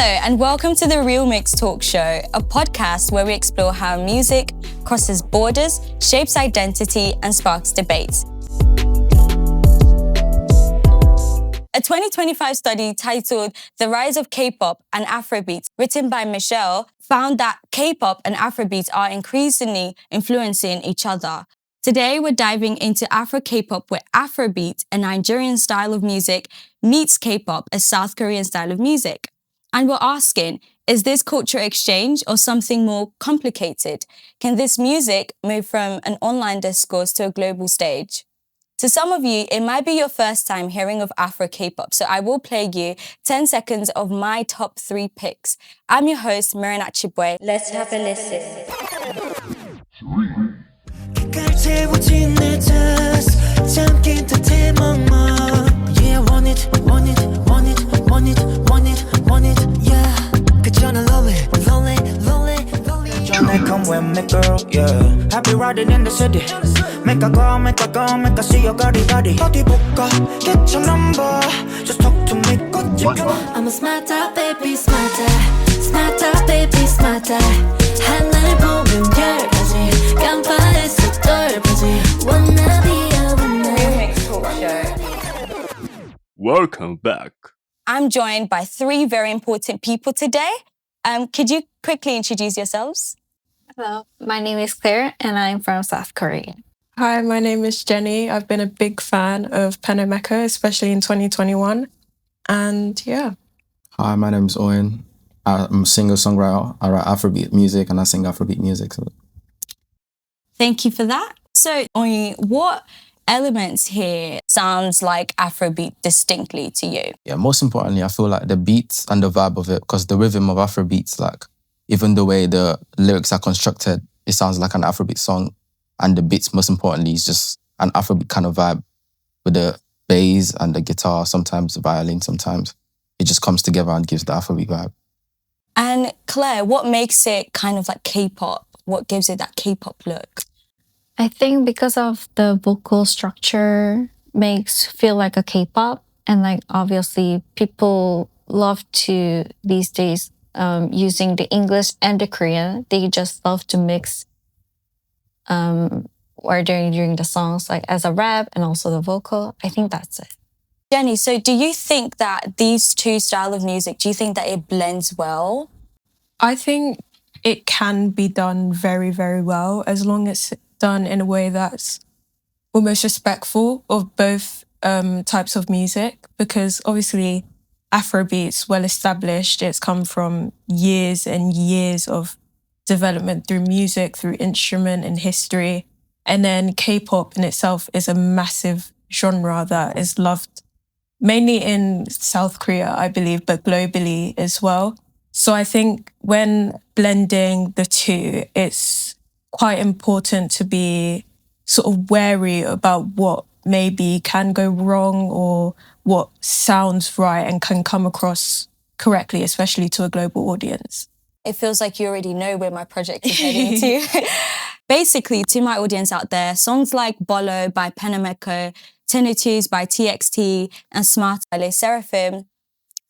and welcome to the Real Mix Talkshow, a podcast where we explore how music crosses borders, shapes identity, and sparks debates. A 2025 study titled The Rise of K-pop and Afrobeats, written by Michelle, found that K-pop and Afrobeats are increasingly influencing each other. Today, we're diving into Afro-K-pop, where Afrobeat, a Nigerian style of music, meets K-pop, a South Korean style of music. And we're asking, is this cultural exchange or something more complicated? Can this music move from an online discourse to a global stage? To some of you, it might be your first time hearing of Afro-K-pop, so I will play you 10 seconds of my top 3 picks. I'm your host, Mirin Achibwe. Let's have a listen. Come with me, girl, yeah. Happy riding in the city. Make a go, make a go, make a see your body. 어디 볼까? Get your number. Just talk to me. I'm a smarter, baby, smarter. Smarter, baby, smarter. 하늘 보면 별까지 깜빡했어 덜까지. Wanna be a winner. Real Mix Talkshow. Welcome back. I'm joined by 3 very important people today. Could you quickly introduce yourselves? Hello, my name is Claire and I'm from South Korea. Hi, my name is Jenny. I've been a big fan of Penomeka, especially in 2021. And yeah. Hi, my name is Owen. I'm a singer-songwriter. I write Afrobeat music and I sing Afrobeat music. So. Thank you for that. So, Owen, what elements here sounds like Afrobeat distinctly to you? Yeah, most importantly, I feel like the beats and the vibe of it, because the rhythm of Afrobeats, like, even the way the lyrics are constructed, it sounds like an Afrobeat song. And the beats, most importantly, is just an Afrobeat kind of vibe with the bass and the guitar, sometimes the violin, sometimes. It just comes together and gives the Afrobeat vibe. And Claire, what makes it kind of like K-pop? What gives it that K-pop look? I think because of the vocal structure makes feel like a K-pop, and like obviously people love to these days using the English and the Korean. They just love to mix or during the songs, like as a rap and also the vocal. I think that's it. Jenny, so do you think that these two styles of music, do you think that it blends well? I think it can be done very, very well, as long as it's done in a way that's almost respectful of both types of music, because obviously Afrobeats, well established, it's come from years and years of development through music, through instrument and history. And then K-pop in itself is a massive genre that is loved mainly in South Korea, I believe, but globally as well. So I think when blending the two, it's quite important to be sort of wary about what maybe can go wrong or what sounds right and can come across correctly, especially to a global audience. It feels like you already know where my project is heading to. Basically, to my audience out there, songs like Bolo by Penomeka, Tinnitus by TXT, and Smart by Le Seraphim,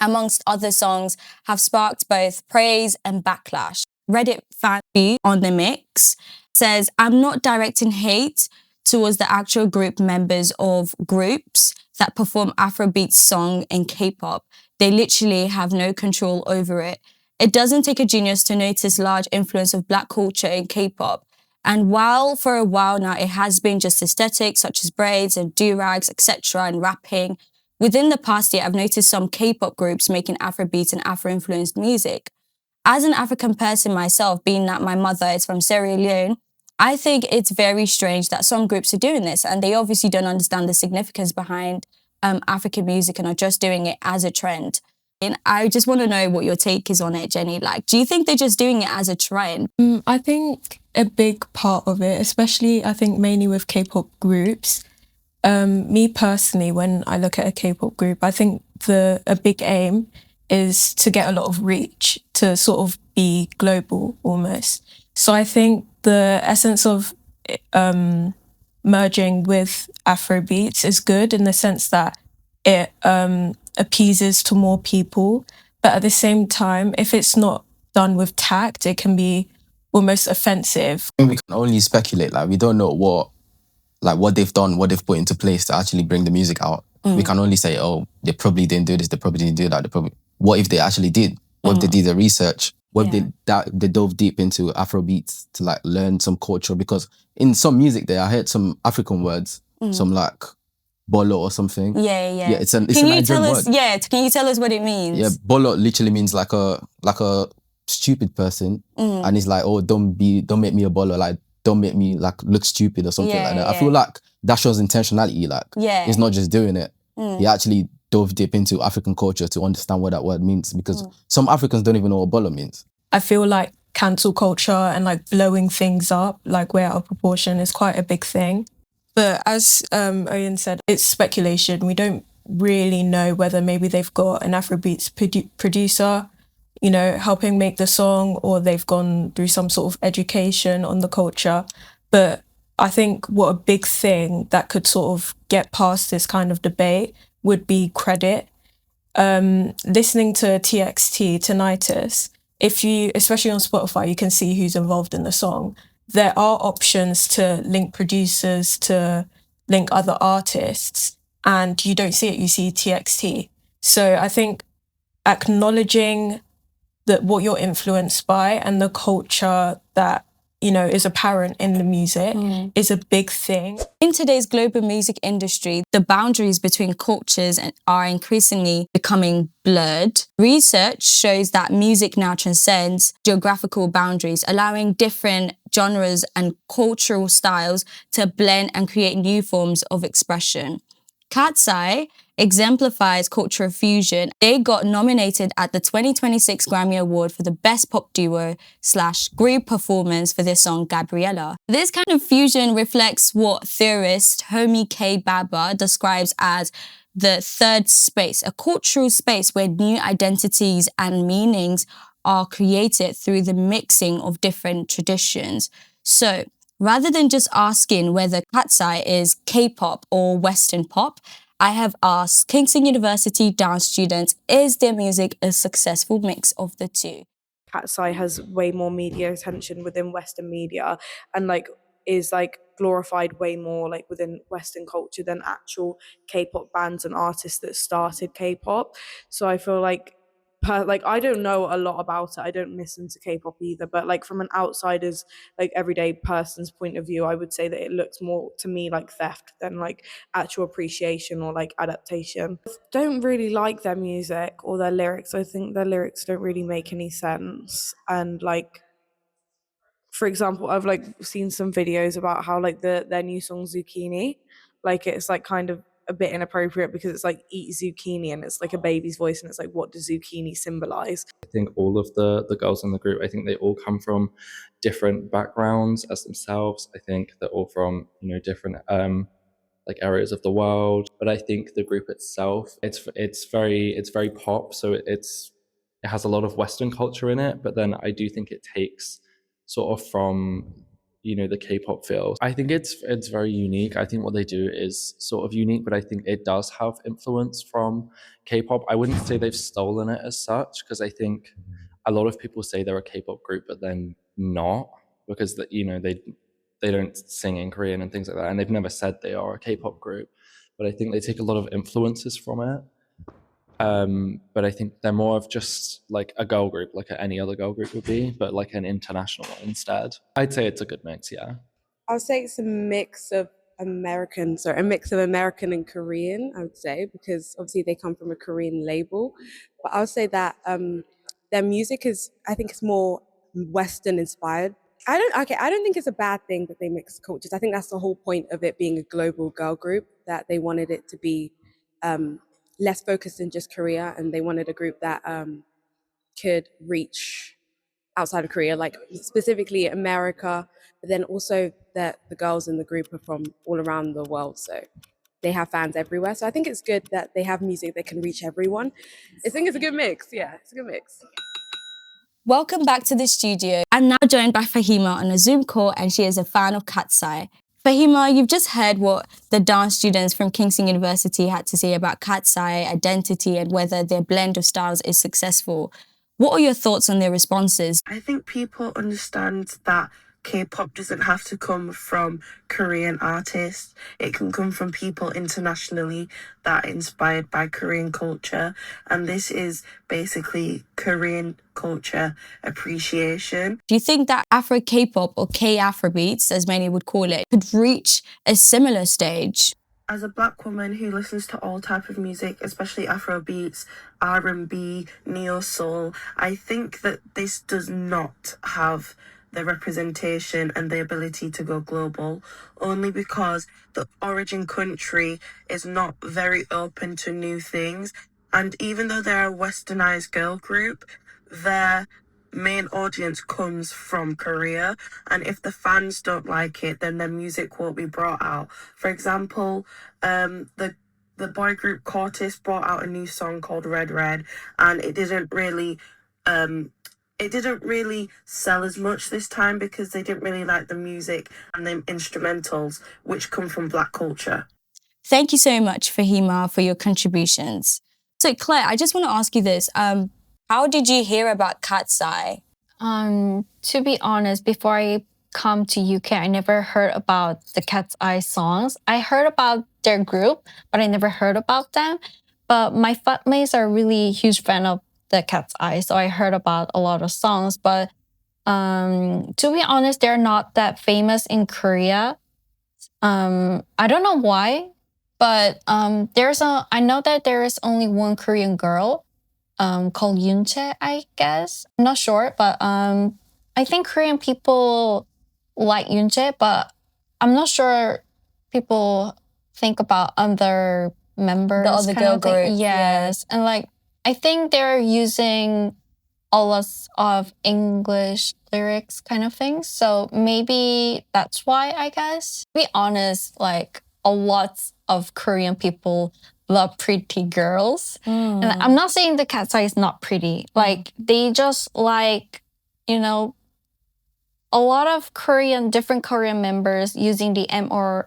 amongst other songs, have sparked both praise and backlash. Reddit fan on the mix says, I'm not directing hate towards the actual group members of groups that perform Afrobeat song in K-pop. They literally have no control over it. It doesn't take a genius to notice large influence of Black culture in K-pop. And while for a while now it has been just aesthetics such as braids and do-rags, etc., and rapping, within the past year I've noticed some K-pop groups making Afrobeats and Afro-influenced music. As an African person myself, being that my mother is from Sierra Leone, I think it's very strange that some groups are doing this, and they obviously don't understand the significance behind African music and are just doing it as a trend. And I just want to know what your take is on it, Jenny. Like, do you think they're just doing it as a trend? I think a big part of it, especially I think mainly with K-pop groups, me personally, when I look at a K-pop group, I think a big aim is to get a lot of reach, to sort of be global almost. So I think the essence of merging with Afrobeats is good in the sense that it appeases to more people. But at the same time, if it's not done with tact, it can be almost offensive. We can only speculate. Like, we don't know what they've done, what they've put into place to actually bring the music out. We can only say, oh, they probably didn't do this, they probably didn't do that. What if they actually did? What if they did the research? What if they dove deep into Afrobeats to like learn some culture? Because in some music there, I heard some African words, some like bolo or something. Yeah. It's a Can you Nigerian tell us? word. Yeah, can you tell us what it means? Yeah, bolo literally means like a stupid person, and it's like, oh, don't make me a bolo, like don't make me like look stupid or something like that. I feel like that shows intentionality. Like, it's not just doing it. He actually dove deep into African culture to understand what that word means, because some Africans don't even know what bolo means. I feel like cancel culture and like blowing things up, like way out of proportion, is quite a big thing. But as Owen said, it's speculation. We don't really know whether maybe they've got an Afrobeats producer, you know, helping make the song, or they've gone through some sort of education on the culture. But I think what a big thing that could sort of get past this kind of debate would be credit. Listening to TXT, Tinnitus, if you, especially on Spotify, you can see who's involved in the song. There are options to link producers, to link other artists, and you don't see it, you see TXT. So I think acknowledging that what you're influenced by and the culture that, you know, is apparent in the music is a big thing. In today's global music industry, the boundaries between cultures are increasingly becoming blurred. Research shows that music now transcends geographical boundaries, allowing different genres and cultural styles to blend and create new forms of expression. Cat's Eye exemplifies cultural fusion. They got nominated at the 2026 Grammy Award for the Best Pop Duo / Group Performance for their song Gabriella. This kind of fusion reflects what theorist Homi K. Baba describes as the third space, a cultural space where new identities and meanings are created through the mixing of different traditions. So, rather than just asking whether Cat's Eye is K-pop or Western pop, I have asked Kingston University dance students, is their music a successful mix of the two? Cat's Eye has way more media attention within Western media, and like is like glorified way more like within Western culture than actual K-pop bands and artists that started K-pop. So I feel like I don't know a lot about it. I don't listen to K-pop either, but like from an outsider's, like everyday person's point of view, I would say that it looks more to me like theft than like actual appreciation or like adaptation. I don't really like their music or their lyrics. I think their lyrics don't really make any sense. And like, for example, I've like seen some videos about how like their new song Zucchini, like it's like kind of a bit inappropriate because it's like eat zucchini and it's like a baby's voice and it's like, what does zucchini symbolize? I think all of the girls in the group, I think they all come from different backgrounds as themselves. I think they're all from, you know, different like areas of the world. But I think the group itself, it's very pop, so it has a lot of Western culture in it. But then I do think it takes sort of from, you know, the K-pop feel. I think it's very unique. I think what they do is sort of unique, but I think it does have influence from K-pop. I wouldn't say they've stolen it as such, because I think a lot of people say they're a K-pop group, but then not, because that, you know, they don't sing in Korean and things like that, and they've never said they are a K-pop group. But I think they take a lot of influences from it. But I think they're more of just like a girl group, like any other girl group would be, but like an international one instead. I'd say it's a good mix, yeah. I'll say it's a mix of American and Korean, I would say, because obviously they come from a Korean label. But I'll say that their music I think it's more Western inspired. I don't think it's a bad thing that they mix cultures. I think that's the whole point of it being a global girl group, that they wanted it to be less focused in just Korea, and they wanted a group that could reach outside of Korea, like specifically America, but then also that the girls in the group are from all around the world, so they have fans everywhere. So I think it's good that they have music that can reach everyone. I think it's a good mix. Yeah, it's a good mix. Welcome back to the studio. I'm now joined by Fahima on a Zoom call, and she is a fan of Cat's Eye. Fahima, you've just heard what the dance students from Kingston University had to say about Cat's Eye, identity, and whether their blend of styles is successful. What are your thoughts on their responses? I think people understand that K-pop doesn't have to come from Korean artists. It can come from people internationally that are inspired by Korean culture. And this is basically Korean culture appreciation. Do you think that Afro-K-pop, or K-Afrobeats, as many would call it, could reach a similar stage? As a black woman who listens to all type of music, especially Afrobeats, R&B, neo soul, I think that this does not have the representation and the ability to go global, only because the origin country is not very open to new things. And even though they're a westernized girl group, their main audience comes from Korea, and if the fans don't like it, then their music won't be brought out. For example, the boy group Cortis brought out a new song called Red Red, and it didn't really sell as much this time because they didn't really like the music and the instrumentals, which come from black culture. Thank you so much, Fahima, for your contributions. So, Claire, I just want to ask you this. How did you hear about Cat's Eye? To be honest, before I come to UK, I never heard about the Cat's Eye songs. I heard about their group, but I never heard about them. But my flatmates are really huge fan of the Cat's Eye, so I heard about a lot of songs. But to be honest, they're not that famous in Korea. I don't know why, but I know that there is only one Korean girl called Yoonchae, I guess. I'm not sure, but I think Korean people like Yoonchae, but I'm not sure people think about other members. The other girl group. Yes. And like, I think they're using a lot of English lyrics kind of things. So maybe that's why, I guess. To be honest, like a lot of Korean people love pretty girls. And I'm not saying the Cat's Eye is not pretty. Like they just like, a lot of different Korean members using the MR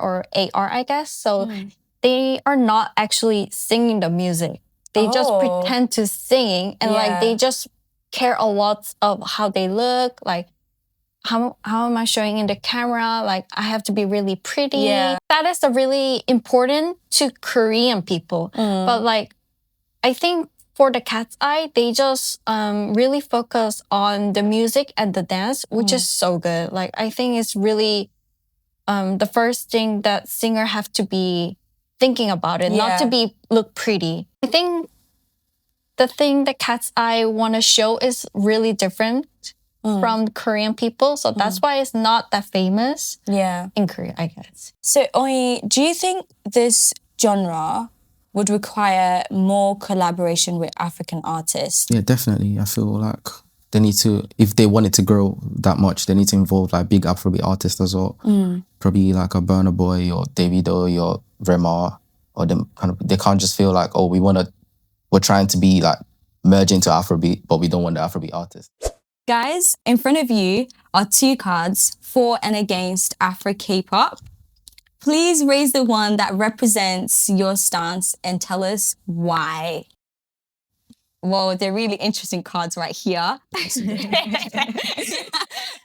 or AR, I guess. So they are not actually singing the music. They just pretend to sing, and like they just care a lot of how they look, like how am I showing in the camera? Like I have to be really pretty. Yeah. That is really important to Korean people. But like I think for the Cat's Eye, they just really focus on the music and the dance, which is so good. Like I think it's really the first thing that singer have to be thinking about it, not to look pretty. I think the thing that Cat's Eye want to show is really different from Korean people. So that's why it's not that famous in Korea, I guess. So, Oi, do you think this genre would require more collaboration with African artists? Yeah, definitely. I feel like they need to, if they want it to grow that much, they need to involve like big Afrobeat artists as well. Probably like a Burna Boy or Davido or Rema, or them kind of. They can't just feel like, oh, we're trying to be like merge into Afrobeat, but we don't want the Afrobeat artist. Guys, in front of you are two cards for and against Afro-K-pop. Please raise the one that represents your stance and tell us why. Well, they're really interesting cards right here.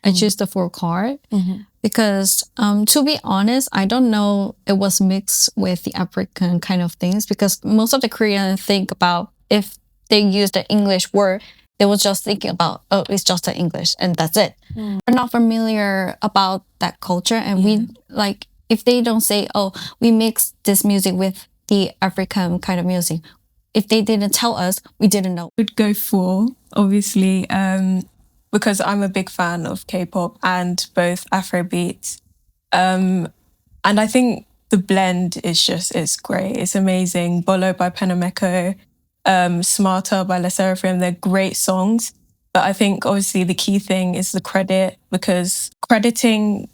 I choose the 4 card because to be honest, I don't know it was mixed with the African kind of things, because most of the Koreans think about if they use the English word, they was just thinking about, oh, it's just the English and that's it. We're not familiar about that culture, and we like, if they don't say, oh, we mix this music with the African kind of music, if they didn't tell us, we didn't know. Would go for, obviously, because I'm a big fan of K-pop and both Afrobeats. And I think the blend is great. It's amazing. Bolo by Penameko, Smarter by Le Seraphim, they're great songs. But I think obviously the key thing is the credit, because crediting,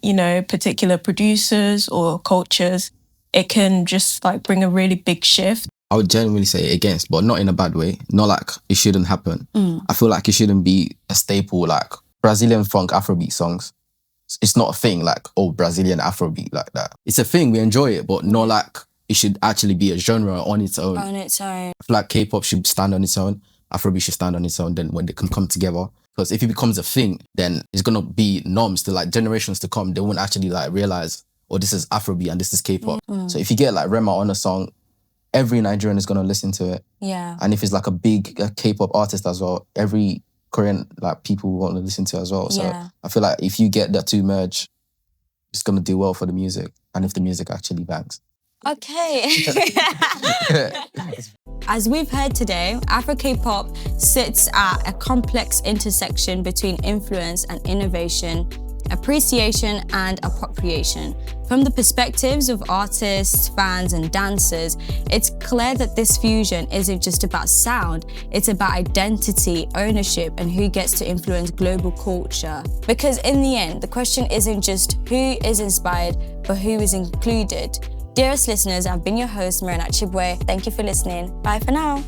particular producers or cultures, it can just like bring a really big shift. I would genuinely say against, but not in a bad way. Not like it shouldn't happen. I feel like it shouldn't be a staple, like Brazilian funk Afrobeat songs it's not a thing like, oh, Brazilian Afrobeat like that. It's a thing, we enjoy it, but not like it should actually be a genre on its own. On its own. I feel like K-pop should stand on its own, Afrobeat should stand on its own, then when they can come together. Because if it becomes a thing, then it's gonna be norms to like generations to come. They won't actually like realize, oh, this is Afrobeat and this is K-pop. So if you get like Rema on a song, every Nigerian is gonna listen to it. Yeah. And if it's like a big K-pop artist as well, every Korean like people want to listen to it as well. So I feel like if you get that two merge, it's gonna do well for the music. And if the music actually bangs. Okay. As we've heard today, Afro-K-pop sits at a complex intersection between influence and innovation, appreciation and appropriation. From the perspectives of artists, fans and dancers, it's clear that this fusion isn't just about sound, it's about identity, ownership and who gets to influence global culture. Because in the end, the question isn't just who is inspired, but who is included. Dearest listeners, I've been your host, Marinat Chibwe. Thank you for listening. Bye for now.